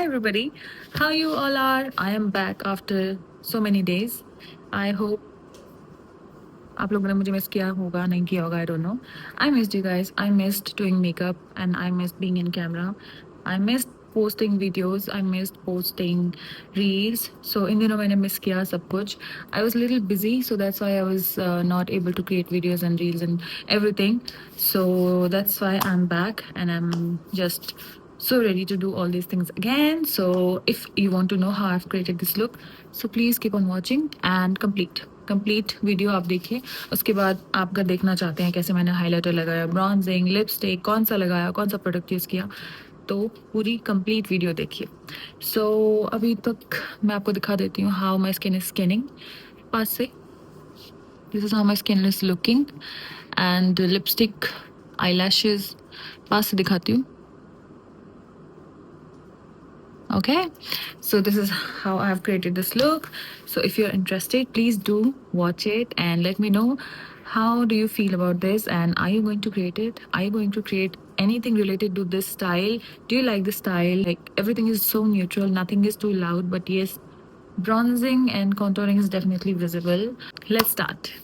everybody, how you all are? I am back after so many days. I hope आप लोगों ने मुझे मिस किया होगा नहीं किया होगा I don't know. I missed you guys. I missed doing makeup and I missed being in camera. I missed posting videos. I missed posting reels. So इन दिनों मैंने miss किया सब कुछ. I was a little busy, so that's why I was not able to create videos and reels and everything. So that's why I'm back and I'm just so ready to do all these things again. So if you want to know how I've created this look, so please keep on watching and complete video आप देखिए. उसके बाद आप अगर देखना चाहते हैं कैसे मैंने हाइलाइटर लगाया, ब्रॉन्जिंग, लिपस्टिक कौन सा लगाया, कौन सा प्रोडक्ट यूज़ किया, तो पूरी कंप्लीट वीडियो देखिए. सो अभी तक मैं आपको दिखा देती हूँ how my skin is shining. पास से this is how my skin is looking and lipstick, eyelashes पास से दिखाती हूँ. Okay, so this is how I have created this look. So if you're interested, please do watch it and let me know how do you feel about this, and are you going to create it? Are you going to create anything related to this style? Do you like the style? Like everything is so neutral, nothing is too loud, but yes, bronzing and contouring is definitely visible. Let's start.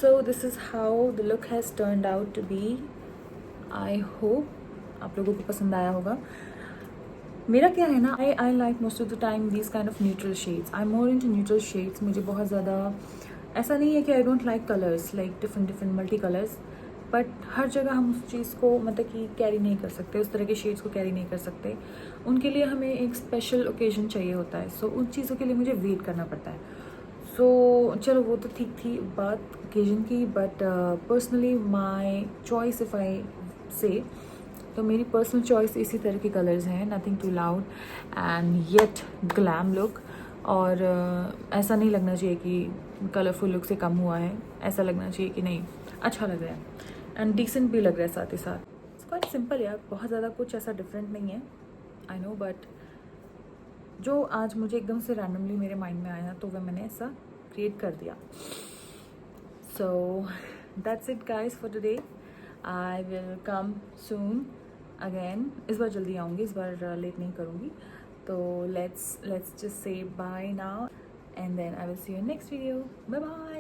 So this is how the look has turned out to be. I hope आप लोगों को पसंद आया होगा. मेरा क्या है ना, I like most of the time these kind of neutral shades. I am more into neutral shades. मुझे बहुत ज़्यादा ऐसा नहीं है कि I don't like colours, like different multi colours, but हर जगह हम उस चीज़ को मतलब कि कैरी नहीं कर सकते, उस तरह के शेड्स को कैरी नहीं कर सकते. उनके लिए हमें एक स्पेशल ओकेजन चाहिए होता है. सो उन चीज़ों के लिए मुझे वेट करना पड़ता है. सो चलो वो तो ठीक थी बात ओकेजन की, but personally my choice if I से, तो मेरी पर्सनल चॉइस इसी तरह के कलर्स हैं. Nothing too loud and yet glam look. और ऐसा नहीं लगना चाहिए कि कलरफुल लुक से कम हुआ है. ऐसा लगना चाहिए कि नहीं, अच्छा लग रहा है एंड डिसेंट भी लग रहा है साथ ही साथ. इट्स क्वाइट सिंपल यार, बहुत ज़्यादा कुछ ऐसा डिफरेंट नहीं है. आई नो, बट जो आज मुझे एकदम से रैंडमली मेरे माइंड में आया तो वह मैंने ऐसा क्रिएट कर दिया. So that's it guys for today. I will come soon again. इस बार जल्दी आऊँगी, इस बार लेट नहीं करूँगी. तो let's just say bye now and then I will see you in next video. Bye bye.